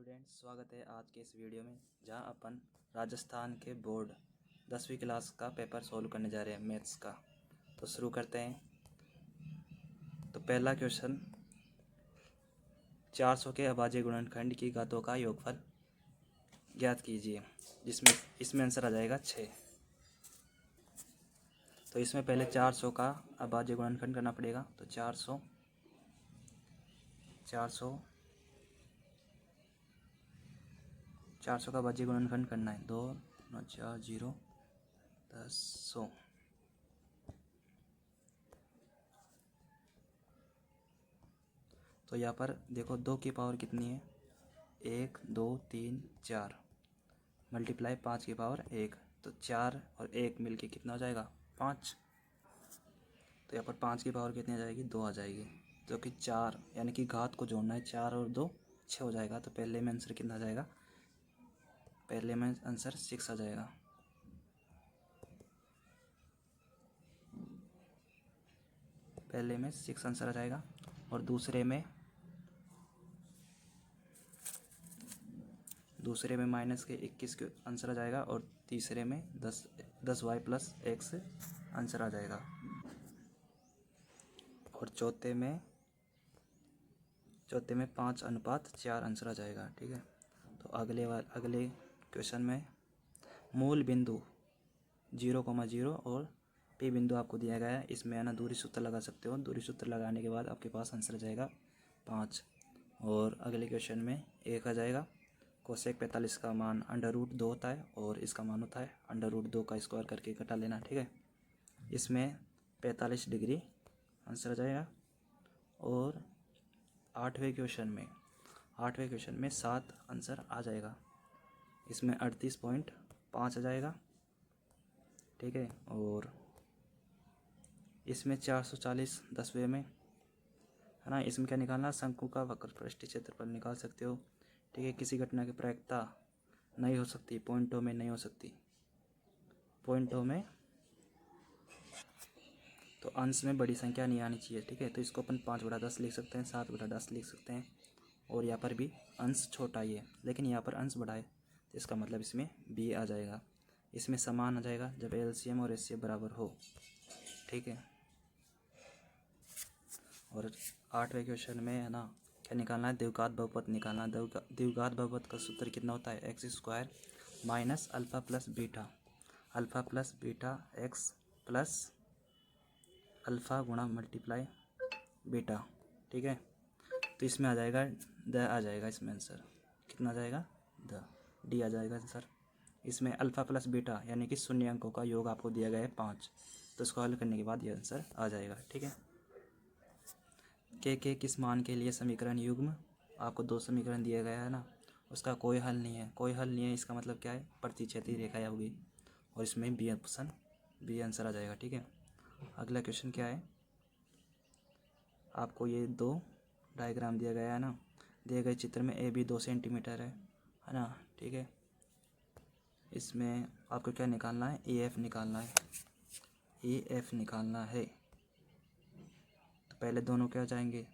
Students, स्वागत है आज के इस वीडियो में जहां अपन राजस्थान के बोर्ड 10वीं क्लास का पेपर सॉल्व करने जा रहे हैं मैथ्स का। तो शुरू करते हैं। तो पहला क्वेश्चन, 400 के अभाज्य गुणनखंड की घातों का योगफल ज्ञात कीजिए, जिसमें इसमें आंसर आ जाएगा 6। तो इसमें पहले 400 का अभाज्य गुणनखंड करना पड़ेगा। तो 400 का अभाज्य गुणनखंड करना है। 2 9 4 0 10 100। तो यहाँ पर देखो 2 की पावर कितनी है, 1 2 3 4 मल्टीप्लाई 5 की पावर 1। तो 4 और 1 मिलके कितना हो जाएगा, 5। तो यहाँ पर 5 की पावर कितनी आ जाएगी, 2 आ जाएगी। जो कि 4 यानी कि घात को जोड़ना है, 4 और 2 6 हो जाएगा। तो पहले में आंसर कितना आ जाएगा, पहले में आंसर 6 आ जाएगा। पहले में 6 आंसर आ जाएगा। और दूसरे में माइनस के 21 के आंसर आ जाएगा। और तीसरे में 10y प्लस x आंसर आ जाएगा। और चौथे में 5:4 आंसर आ जाएगा। ठीक है। तो अगले क्वेश्चन में मूल बिंदु 0,0 और P बिंदु आपको दिया गया है। इसमें है ना दूरी सूत्र लगा सकते हो। दूरी सूत्र लगाने के बाद आपके पास आंसर आ जाएगा 5। और अगले क्वेश्चन में 1 आ जाएगा। कोसेक 45 का मान √2 होता है और इसका मान होता है √2 का स्क्वायर करके घटा लेना। ठीक है। इसमें 45 डिग्री आंसर आ जाएगा। और 8वें क्वेश्चन में 7 आंसर आ जाएगा। इसमें 38.5 आ जाएगा। ठीक है। और इसमें 440 10वें में है ना, इसमें क्या निकालना, शंकु का वक्रपृष्ठीय क्षेत्रफल निकाल सकते हो। ठीक है। किसी घटना की प्रायिकता नहीं हो सकती, पॉइंटों में नहीं हो सकती, पॉइंटों में तो अंश में बड़ी संख्या नहीं आनी चाहिए। ठीक है। तो इसको अपन 5/10 लिख सकते हैं, 7/10 लिख सकते हैं। और यहाँ पर भी अंश छोटा ही है, लेकिन यहाँ पर अंश बड़ा है, तो इसका मतलब इसमें b आ जाएगा। इसमें समान आ जाएगा जब एलसीएम और एचसीएफ बराबर हो। ठीक है। और 8वें क्वेश्चन में है ना, क्या निकालना है, द्विघात बहुपद निकालना। द्विघात बहुपद का सूत्र कितना होता है, x² minus alpha plus beta x plus alpha गुणा मल्टीप्लाई बीटा। ठीक है। तो इसमें आ जाएगा आ जाएगा। इसमें आंसर कितना आ जाएगा, डी आ जाएगा आंसर। इसमें अल्फ़ा प्लस बीटा यानी कि शून्य अंकों का योग आपको दिया गया है 5। तो इसको हल करने के बाद ये आंसर आ जाएगा। ठीक है। के किस मान के लिए समीकरण युग्म, आपको 2 समीकरण दिया गया है ना, उसका कोई हल नहीं है। इसका मतलब क्या है, प्रतिच्छेदी रेखाएं होगी। और इसमें बी आंसर आ जाएगा। ठीक है। अगला क्वेश्चन क्या है, आपको ये 2 डायग्राम दिया गया है ना, दिए गए चित्र में ए बी 2 सेंटीमीटर है ना। ठीक है। इसमें आपको क्या निकालना है, EF निकालना है। तो पहले दोनों क्या हो जाएंगे,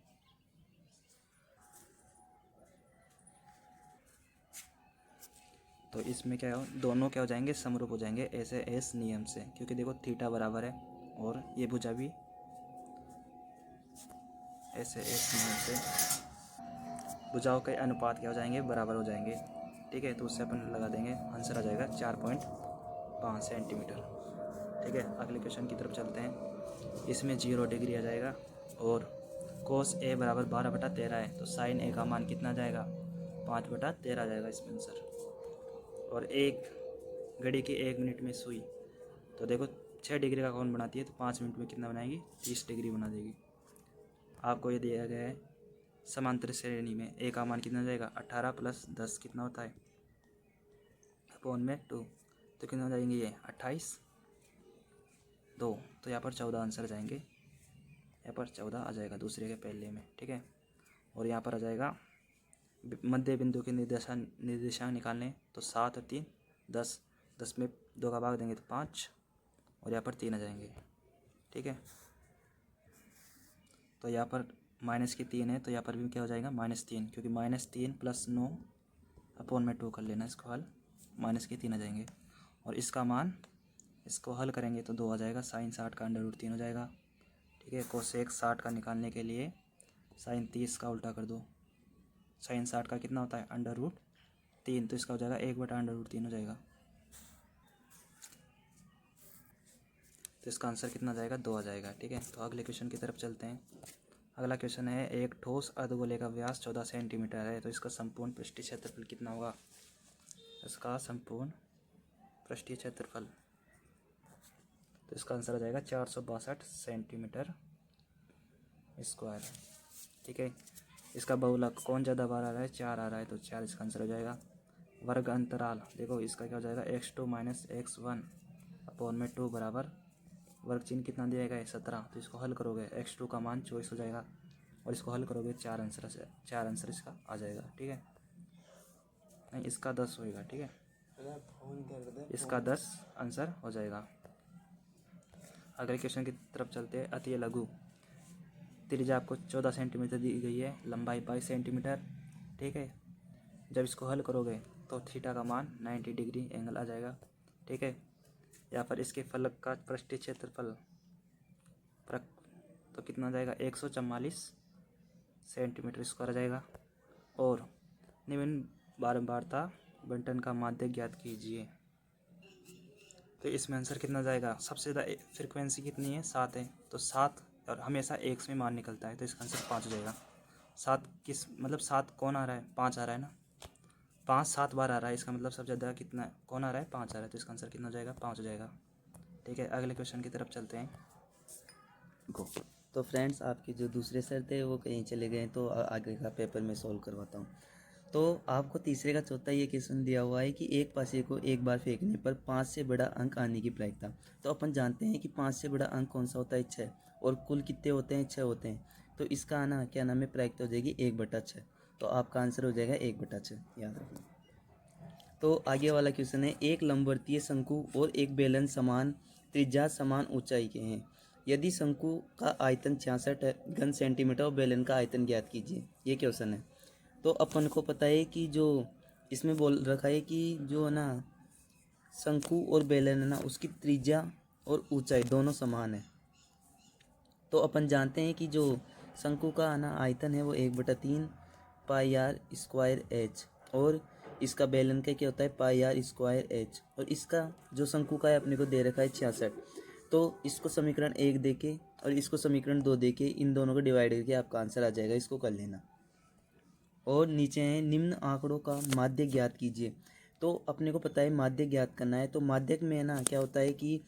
तो इसमें क्या हो, दोनों क्या हो जाएंगे, समरूप हो जाएंगे ऐसे एस नियम से, क्योंकि देखो थीटा बराबर है और ये भुजा भी ऐसे एस नियम से भुजाओं के अनुपात क्या हो जाएंगे, बराबर हो जाएंगे। ठीक है। तो उससे अपन लगा देंगे, आंसर आ जाएगा 4.5 सेंटीमीटर। ठीक है। अगले क्वेश्चन की तरफ चलते हैं। इसमें 0 डिग्री आ जाएगा और कोस ए बराबर 12/13 है। तो साइन ए का मान कितना आ जाएगा, 5/13 आ जाएगा इसमें आंसर। और एक घड़ी की 1 मिनट में सुई, तो देखो 6 डिग्री का कोण बनाती है, तो 5 मिनट में कितना बनाएगी, 30 डिग्री बना देगी। आपको ये दिया गया है समांतर श्रेणी में ए का मान कितना जाएगा, 18 + 10 कितना होता है, अपॉन में 2। तो कितना हो जाएंगे ये 28 2। तो यहाँ पर 14 आंसर जाएंगे, यहाँ पर 14 आ जाएगा दूसरे के पहले में। ठीक है। और यहाँ पर आ जाएगा मध्य बिंदु के निर्देशांक निकालने। तो 7 और 3 10, 10 में 2 का भाग देंगे तो 5, और यहाँ पर 3 आ जाएंगे। ठीक है। तो यहाँ पर -3 है, तो यहाँ पर भी क्या हो जाएगा, -3, क्योंकि -3 + 9 अपॉन में 2 कर लेना इसको हल, माइनस के 3 आ जाएंगे। और इसका मान, इसको हल करेंगे तो 2 आ जाएगा, साइन 60 का √3 हो जाएगा। ठीक है, कोसेक 60 का निकालने के लिए साइन 30 का उल्टा कर दो। साइन 60 का कितना होता है √3, तो इसका हो जाएगा 1/√3 हो जाएगा। तो इसका आंसर कितना जाएगा 2 आ जाएगा। ठीक है, तो अगले क्वेश्चन की तरफ चलते हैं। अगला क्वेश्चन है, एक ठोस अर्धगोले का व्यास 14 सेंटीमीटर है, तो इसका संपूर्ण पृष्ठीय क्षेत्रफल कितना होगा। इसका संपूर्ण पृष्ठीय क्षेत्रफल, तो इसका आंसर हो जाएगा 462 सेंटीमीटर स्क्वायर। ठीक है, इसका बहुलक कौन ज़्यादा बार आ रहा है, 4 आ रहा है, तो 4 इसका आंसर हो जाएगा। वर्ग अंतराल देखो इसका क्या हो जाएगा, x2 - x1 अपॉन में 2 बराबर वर्ग चिन्ह कितना दिया जाएगा 17। तो इसको हल करोगे x2 का मान 24 हो जाएगा, और इसको हल करोगे 4 आंसर इसका आ जाएगा। ठीक है, नहीं इसका 10 होएगा। ठीक है, इसका 10 आंसर हो जाएगा। अगले क्वेश्चन की तरफ चलते हैं। अति लघु त्रिज्या आपको 14 सेंटीमीटर दी गई है, लंबाई 22 सेंटीमीटर। ठीक है, जब इसको हल करोगे तो थीटा का मान 90 डिग्री एंगल आ जाएगा। ठीक है, या फिर इसके फलक का पृष्ठीय क्षेत्रफल तो कितना आ जाएगा 144 सेंटीमीटर स्क्वायर आ जाएगा। और निम्न बारंबारता बंटन का माध्य ज्ञात कीजिए। तो इसमें आंसर कितना जाएगा, सबसे ज़्यादा फ्रिक्वेंसी कितनी है 7 है, तो 7 और हमेशा एक में मान निकलता है, तो इसका आंसर 5 हो जाएगा। 7 किस मतलब 7 कौन आ रहा है, 5 आ रहा है ना, 5 7 बार आ रहा है, इसका मतलब सबसे ज़्यादा कितना कौन आ रहा है, 5 आ रहा है, तो इसका आंसर कितना हो जाएगा 5 हो जाएगा। ठीक है, अगले क्वेश्चन की तरफ चलते हैं। गो। तो फ्रेंड्स आपके जो दूसरे सर थे वो कहीं चले गए, तो आगे का पेपर मैं सॉल्व करवाता हूँ। तो आपको तीसरे का चौथा ये क्वेश्चन दिया हुआ है कि एक पासे को एक बार फेंकने पर 5 से बड़ा अंक आने की प्रायिकता। तो अपन जानते हैं कि 5 से बड़ा अंक कौन सा होता है, 6, और कुल कितने होते हैं, 6 होते हैं। तो इसका आना क्या नाम है, प्रायिकता हो जाएगी 1/6। तो आपका आंसर हो जाएगा 1/6, याद रखना। तो आगे वाला क्वेश्चन है, एक लंबवर्तीय शंकु और एक बेलन समान त्रिज्या समान ऊंचाई के हैं। यदि शंकु का आयतन 66 घन सेंटीमीटर और बेलन का आयतन ज्ञात कीजिए। ये क्वेश्चन है। तो अपन को पता है कि जो इसमें बोल रखा है कि जो है ना शंकु और बेलन है ना, उसकी त्रिज्या और ऊंचाई दोनों समान है। तो अपन जानते हैं कि जो शंकु का आना आयतन है वो 1/3 पाई आर स्क्वायर एच, और इसका बेलन का क्या होता है पाई आर स्क्वायर एच, और इसका जो शंकु का है अपने को दे रखा है 66। तो इसको समीकरण 1 देके और इसको समीकरण 2 देके इन दोनों को डिवाइड करके आपका आंसर आ जाएगा, इसको कर लेना। और नीचे है, निम्न आंकड़ों का माध्य ज्ञात कीजिए। तो अपने को पता है माध्य ज्ञात करना है, तो माध्यक में है ना क्या होता है कि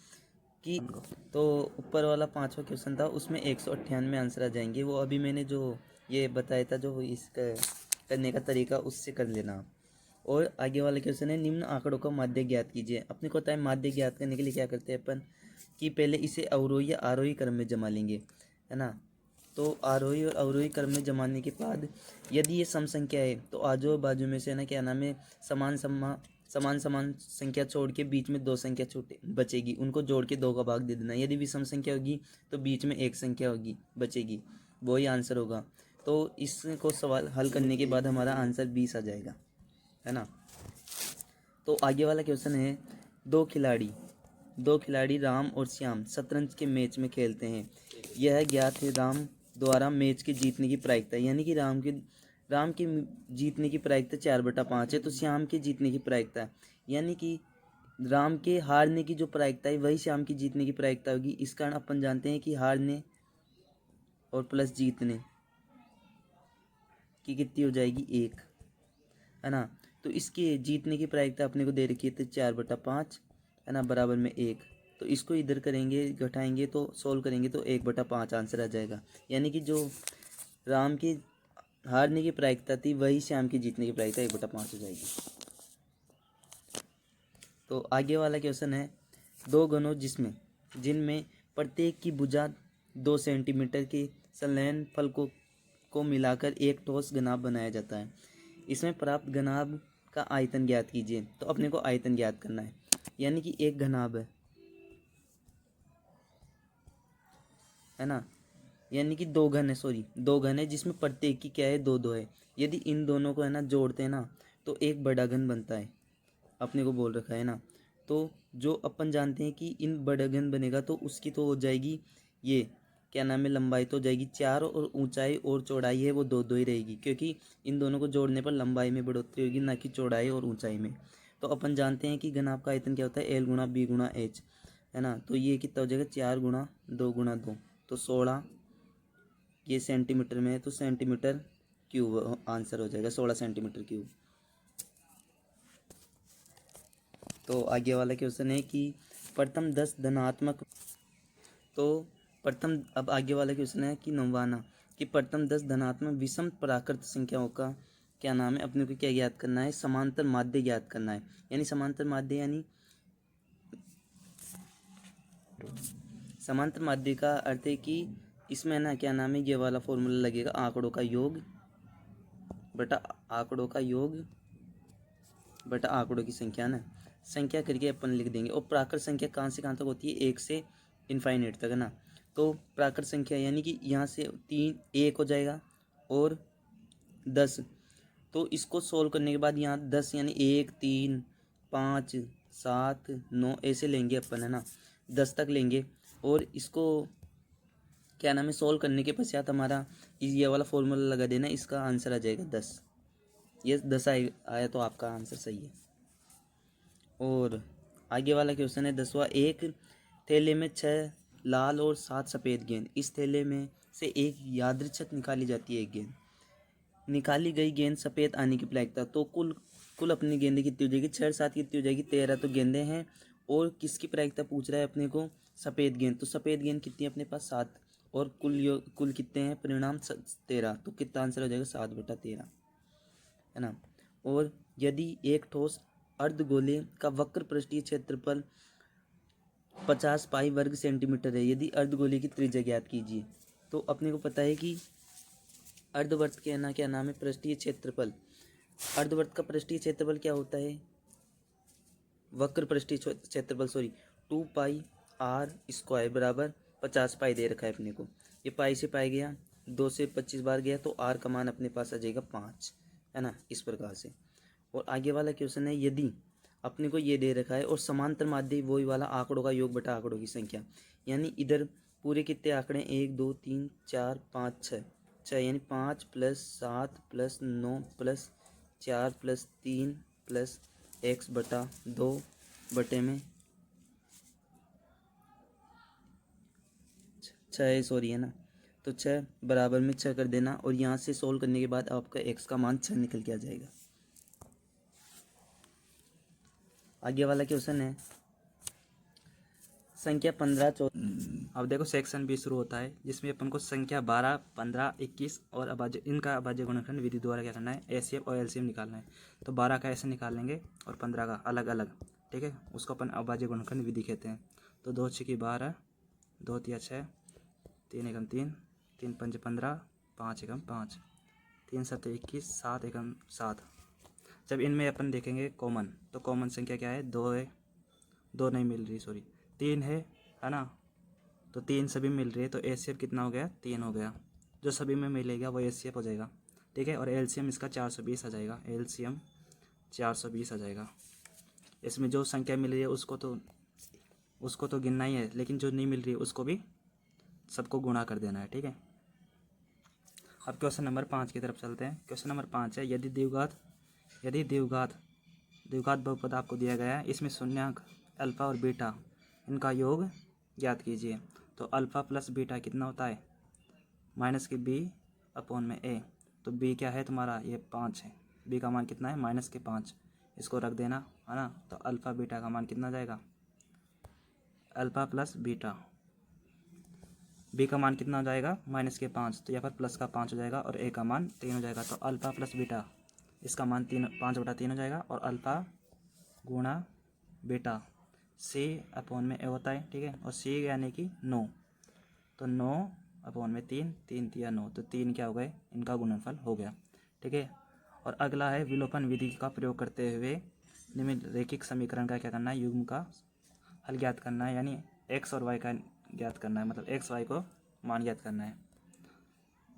तो ऊपर वाला 5वां क्वेश्चन था उसमें 198 आंसर आ जाएंगे। वो अभी मैंने जो ये बताया था जो इसका करने का तरीका, उससे कर लेना। और आगे वाला क्वेश्चन है, निम्न आंकड़ों का माध्य ज्ञात कीजिए। अपने को पता है माध्य ज्ञात करने के लिए क्या करते हैं अपन, कि पहले इसे अवरोही या आरोही क्रम में जमा लेंगे, है ना। तो आरोही और अवरोही क्रम में जमाने के बाद यदि ये सम संख्या है तो आजू बाजू में से ना क्या नाम है समान समान संख्या छोड़ के बीच में 2 संख्या छूटे बचेगी, उनको जोड़ के 2 का भाग दे देना। यदि विषम संख्या होगी तो बीच में 1 संख्या होगी बचेगी, वही आंसर होगा। तो इसको सवाल हल करने के बाद हमारा आंसर 20 आ जाएगा, है ना। तो आगे वाला क्वेश्चन है, दो खिलाड़ी राम और श्याम शतरंज के मैच में खेलते हैं। यह ज्ञात है राम द्वारा मैच के जीतने की प्रायिकता, यानी कि राम के जीतने की प्रायिकता 4/5 है, तो श्याम के जीतने की प्रायिकता, यानी कि राम के हारने की जो प्रायिकता है वही श्याम की जीतने की प्रायिकता होगी। इस कारण अपन जानते हैं कि हारने और प्लस जीतने की कितनी हो जाएगी 1, है ना। तो इसके जीतने की प्रायिकता अपने को दे रखी है 4/5, है ना, बराबर में 1। तो इसको इधर करेंगे, घटाएंगे तो सोल्व करेंगे तो 1/5 आंसर आ जाएगा। यानी कि जो राम की हारने की प्रायिकता थी वही श्याम की जीतने की प्रायिकता 1/5 हो जाएगी। तो आगे वाला क्वेश्चन है, 2 घनों जिनमें प्रत्येक की भुजा 2 सेंटीमीटर के संलयन फलकों को मिलाकर एक ठोस घनाभ बनाया जाता है। इसमें प्राप्त घनाभ का आयतन ज्ञात कीजिए। तो अपने को आयतन ज्ञात करना है, यानी कि एक घनाभ है ना, यानी कि 2 घन है जिसमें प्रत्येक की क्या है 2 2 है। यदि इन दोनों को है ना जोड़ते हैं ना, तो एक बड़ा घन बनता है, अपने को बोल रखा है ना। तो जो अपन जानते हैं कि इन बड़ा घन बनेगा तो उसकी तो हो जाएगी ये क्या नाम है, लंबाई तो हो जाएगी 4 और ऊंचाई और चौड़ाई है वो 2 2 ही रहेगी, क्योंकि इन दोनों को जोड़ने पर लंबाई में बढ़ोतरी होगी, ना कि चौड़ाई और ऊंचाई में। तो अपन जानते हैं कि घनाभ का आयतन क्या होता है, एल गुणा बी गुणा एच, है ना। तो ये कितना हो जाएगा, 4 गुणा 2 गुणा 2, तो 16, ये सेंटीमीटर में है तो सेंटीमीटर क्यूब आंसर हो जाएगा, 16 सेंटीमीटर क्यूब। तो आगे वाला क्वेश्चन है कि प्रथम 10 धनात्मक, तो प्रथम, अब आगे वाला क्वेश्चन है कि 9वां, कि प्रथम 10 धनात्मक विषम प्राकृत संख्याओं का क्या नाम है, अपने को क्या ज्ञात करना है, समांतर माध्य ज्ञात करना है। यानी समांतर माध्य यानी समांतर माध्य का अर्थ है कि इसमें ना क्या नाम है, ये वाला फॉर्मूला लगेगा, आंकड़ों का योग बटा आंकड़ों का योग बटा आंकड़ों की संख्या ना, संख्या करके अपन लिख देंगे। और प्राकृत संख्या कहाँ से कहाँ तक होती है, 1 से इनफाइनाइट तक, है ना। तो प्राकृत संख्या यानी कि यहाँ से 3 1 हो जाएगा और 10, तो इसको सोल्व करने के बाद यहाँ 10 यानी 1 3 5 7 9 ऐसे लेंगे अपन, है ना, 10 तक लेंगे। और इसको क्या नाम है, सोल्व करने के पश्चात हमारा ये वाला फॉर्मूला लगा देना, इसका आंसर आ जाएगा 10। ये 10 आया तो आपका आंसर सही है। और आगे वाला क्वेश्चन है 10वां, एक थैले में 6 लाल और 7 सफ़ेद गेंद, इस थैले में से एक यादृच्छिक निकाली जाती है, एक गेंद निकाली गई गेंद सफ़ेद आने की प्रायिकता, तो कुल कुल अपनी गेंदें कितनी हो जाएगी, 6 7 कितनी हो जाएगी, 13 तो गेंदें हैं। और किसकी प्रायिकता पूछ रहा है अपने को, सफ़ेद गेंद, तो सफ़ेद गेंद कितनी है अपने पास 7, और कुल कितने हैं परिणाम 13, तो कितना आंसर हो जाएगा 7/13, है ना। और यदि एक ठोस अर्धगोले का वक्र पृष्ठीय क्षेत्रफल 50 पाई वर्ग सेंटीमीटर है, यदि अर्धगोले की त्रिज्या ज्ञात कीजिए। तो अपने को पता है कि अर्धवर्त के ना क्या नाम है, पृष्ठीय क्षेत्रफल, अर्धवर्त का पृष्ठीय क्षेत्रफल क्या होता है, वक्र पृष्ठीय क्षेत्रफल 2 पाई r² बराबर 50 पाई दे रखा है अपने को। ये पाई से पाई गया, 2 से 25 बार गया, तो r का मान अपने पास आ जाएगा 5, है ना, इस प्रकार से। और आगे वाला क्वेश्चन है, यदि अपने को ये दे रखा है और समांतर माध्य वही वाला आंकड़ों का योग बटा आंकड़ों की संख्या, यानी इधर पूरे कितने आंकड़े, 1 2 3 4 5 6 यानी 5 + 7 + 9 + 4 + 3 + x/2 बटे में 6, सॉरी, है ना। तो 6 बराबर में 6 कर देना, और यहाँ से सोल्व करने के बाद आपका x का मान 6 निकल के आ जाएगा। आगे वाला क्वेश्चन है संख्या 15 14। अब देखो सेक्शन बी शुरू होता है, जिसमें अपन को संख्या 12 15 21 और अभाज्य, इनका अभाज्य गुणनखंड विधि द्वारा क्या करना है, एचसीएफ और एलसीएम निकालना है। तो 12 का ऐसे निकाल लेंगे और 15 का अलग अलग, ठीक है, उसको अपन अभाज्य गुणनखंड विधि कहते हैं। तो 2 6 12, 2 3 6, 3 एकम 3, 3 5 15, 5 एकम 5, 3 7 21, 7 एकम 7। जब इनमें अपन देखेंगे कॉमन, तो कॉमन संख्या क्या है, 2 है, 2 नहीं मिल रही, सॉरी 3 है ना। तो 3 सभी मिल रही है, तो एचसीएफ कितना हो गया, 3 हो गया। जो सभी में मिलेगा वो एचसीएफ हो जाएगा, ठीक है। और एलसीएम इसका 420 आ जाएगा, एलसीएम 420 आ जाएगा। इसमें जो संख्या मिल रही है उसको तो गिनना ही है, लेकिन जो नहीं मिल रही है उसको भी सबको गुणा कर देना है, ठीक है। अब क्वेश्चन नंबर 5 की तरफ चलते हैं। क्वेश्चन नंबर 5 है, यदि द्विघात बहुपद आपको दिया गया है, इसमें शून्याङ्क अल्फा और बीटा इनका योग ज्ञात कीजिए। तो अल्फा प्लस बीटा कितना होता है, -b/a। तो b क्या है तुम्हारा, ये 5 है, b का मान कितना है, -5, इसको रख देना, है ना। तो अल्फा बीटा का मान कितना जाएगा, अल्फा प्लस बीटा, b का मान कितना हो जाएगा, -5, तो यहाँ पर प्लस का 5 हो जाएगा और a का मान 3 हो जाएगा। तो अल्फा प्लस बीटा इसका मान 5/3 हो जाएगा, और अल्फा गुणा बीटा c/a होता है, ठीक है। और c यानी कि 9, तो 9/3, 3 3 9, तो 3 क्या हो गए, इनका गुणनफल हो गया, ठीक है। और अगला है विलोपन विधि का प्रयोग करते हुए निम्नलिखित समीकरण का क्या करना है, युग्म का हल ज्ञात करना है, यानी x और y का ज्ञात करना है, मतलब x y को मान ज्ञात करना है।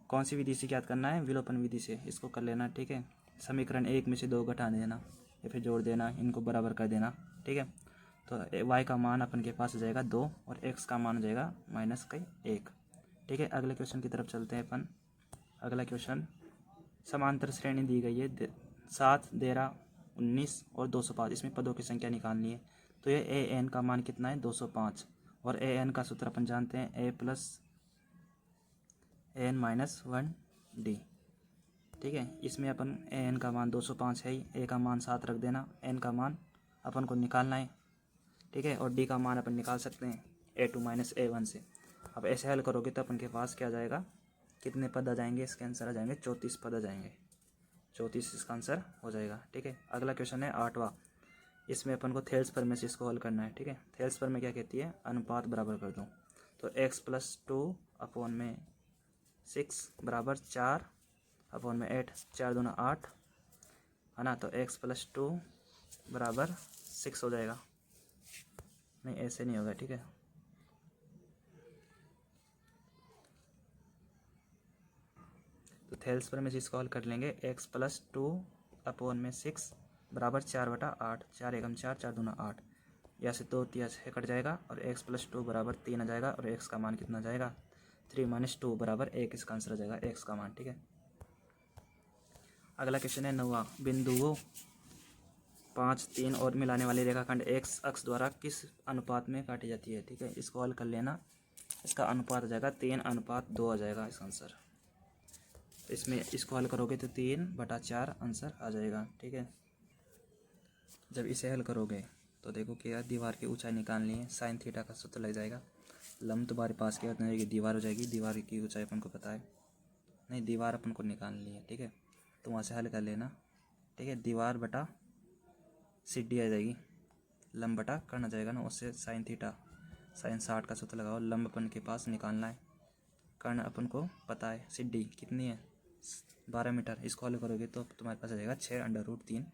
कौन सी विधि से ज्ञात करना है, विलोपन विधि से, इसको कर लेना, ठीक है। समीकरण 1 में से 2 घटा देना या फिर जोड़ देना, इनको बराबर कर देना। ठीक है, तो y का मान अपन के पास हो जाएगा 2 और x का मान हो जाएगा -1। ठीक है, अगले क्वेश्चन की तरफ चलते हैं अपन। अगला क्वेश्चन, समांतर श्रेणी दी गई है 7, 13, 19 और 205। इसमें पदों की संख्या निकालनी है। तो ये ए एन का मान कितना है 205 और ए एन का सूत्र अपन जानते हैं a + n-1d। ठीक है, इसमें अपन ए एन का मान 205 है ही, ए का मान 7 रख देना, एन का मान अपन को निकालना है। ठीक है, और डी का मान अपन निकाल सकते हैं a2 - a1 से। अब ऐसे हल करोगे तो अपन के पास क्या आ जाएगा, कितने पद आ जाएंगे, इसके आंसर आ जाएंगे 34 पद आ जाएंगे। 34 इसका आंसर हो जाएगा। ठीक है, अगला क्वेश्चन है 8वां। इसमें अपन को थेल्स प्रमेय से इसको हल करना है। ठीक है, थेल्स प्रमेय क्या कहती है, अनुपात बराबर कर दो। तो x + 2/6 बराबर 4/8, 4 दूना 8 है ना। तो x + 2 बराबर 6 हो जाएगा। नहीं, ऐसे नहीं होगा। ठीक है, तो थेल्स प्रमेय से इसको हल कर लेंगे। x + 2/6 बराबर 4/8, 4 एकम 4, 4 दूना 8, यहाँ से 2 तिया 6 कट जाएगा और x + 2 बराबर 3 आ जाएगा और x का मान कितना आ जाएगा 3 - 2 बराबर 1। इसका आंसर आ जाएगा x का मान। ठीक है, अगला क्वेश्चन है 9वां। बिंदुओं 5, 3 और मिलाने वाली रेखाखंड x अक्ष द्वारा किस अनुपात में काटी जाती है। ठीक है, इसको हल कर लेना। इसका अनुपात आ जाएगा 3:2 आ जाएगा इसका आंसर। इसमें इसको हल करोगे तो 3/4 आंसर आ जाएगा। ठीक है, जब इसे हल करोगे तो देखो कि यार दीवार की ऊंचाई निकालनी है, sin थीटा का सूत्र लग जाएगा। लंब तुम्हारे पास क्या होता है कि दीवार हो जाएगी, दीवार की ऊंचाई अपन को पता है, नहीं दीवार अपन को निकालनी है। ठीक है, तो वहाँ से हल कर लेना। ठीक है, दीवार बटा सीडी आ जाएगी, लंब बटा कर्ण आ जाएगा ना, उससे sin थीटा sin 60 का सूत्र लगाओ। लंब अपन के पास निकालना है, कर्ण अपन को पता है, सीडी कितनी है 12 मीटर। इसको हल करोगे तो तुम्हारे पास आ जाएगा 6√3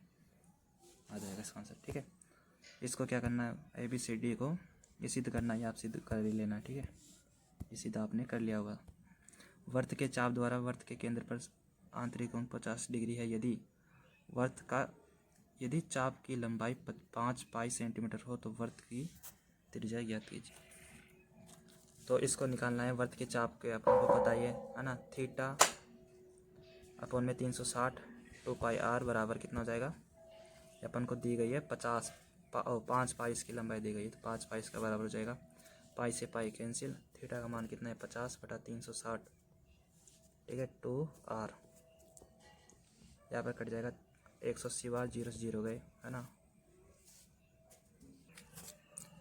आ जाएगा इसका आंसर। ठीक है, इसको क्या करना है, ABCD को ये सिद्ध करना है, आप सिद्ध कर ही लेना। ठीक है, ये सिद्ध आपने कर लिया होगा। वर्त के चाप द्वारा वर्त के केंद्र पर आंतरिक कोण 50 डिग्री है। यदि चाप की लंबाई 5 पाई सेंटीमीटर हो तो वर्त की त्रिज्या ज्ञात कीजिए। तो इसको निकालना है। वर्त के चाप के अपन को पता ही है ना, थीटा अपन में 360, 2πr बराबर कितना हो जाएगा, अपन को दी गई है 5 पाई इसकी लंबाई दी गई है, तो 5 पाई इसका बराबर हो जाएगा। पाई से पाई कैंसिल, थीटा का मान कितना है 50/360। ठीक है, 2r यहाँ पर कट जाएगा, 180 बार 0 से 0 गए है ना।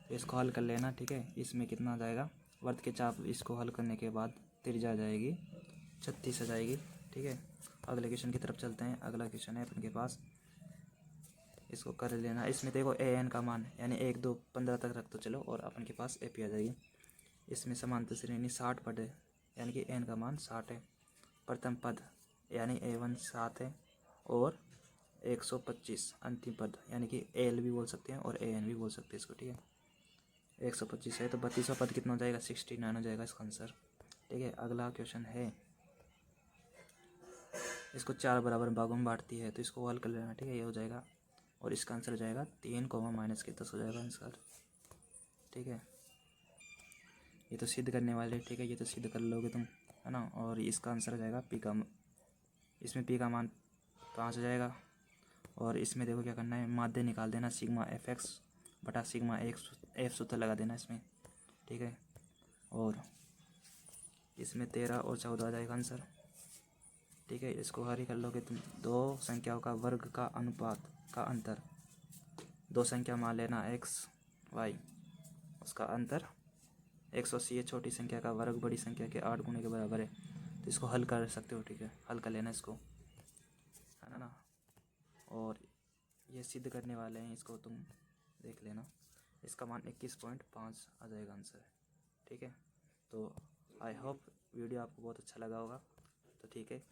तो इसको हल कर लेना। ठीक है, इसमें कितना आ जाएगा, वर्त के चाप इसको हल करने के बाद त्रिज्या आ जाएगी 36 आ जाएगी। ठीक है, अगले क्वेश्चन की तरफ चलते हैं। अगला क्वेश्चन है अपन के पास, इसको कर लेना। इसमें देखो an का मान यानी 1, 2, 15 तक रख तो चलो और अपन के पास AP आ जाएगी। इसमें समांतर श्रेणी 60 पद है, यानी कि n का मान 60 है। प्रथम पद यानी a1 7 है और 125 अंतिम पद यानी कि al भी बोल सकते हैं और an भी बोल सकते हैं इसको। ठीक है, 125 है तो 32वां पद कितना हो जाएगा 69 हो जाएगा इसका आंसर। ठीक है, अगला क्वेश्चन है, इसको 4 बराबर भागों में बांटती है, तो इसको हल कर लेना। ठीक है, ये हो जाएगा और इसका आंसर हो जाएगा 3, -10 हो जाएगा आंसर। ठीक है, ये तो सिद्ध करने वाले। ठीक है, ये तो सिद्ध कर लोगे तुम है ना। और इसका आंसर हो जाएगा इसमें p का मान 5 हो जाएगा। और इसमें देखो क्या करना है, माध्य निकाल देना, σfx/σf सूत्र लगा देना इसमें। ठीक है, और इसमें 13 और 14 आ जाएगा आंसर। ठीक है, इसको हल कर लोगे तुम। दो संख्याओं का वर्ग का अनुपात का अंतर, दो संख्या मान लेना x y, उसका अंतर 180 है। छोटी संख्या का वर्ग बड़ी संख्या के 8 गुने के बराबर है, तो इसको हल कर सकते हो। ठीक है, हल कर लेना इसको है ना। और ये सिद्ध करने वाले हैं, इसको तुम देख लेना। इसका मान 21.5 आ जाएगा आंसर। ठीक है, तो आई होप वीडियो आपको बहुत अच्छा लगा होगा। तो ठीक है,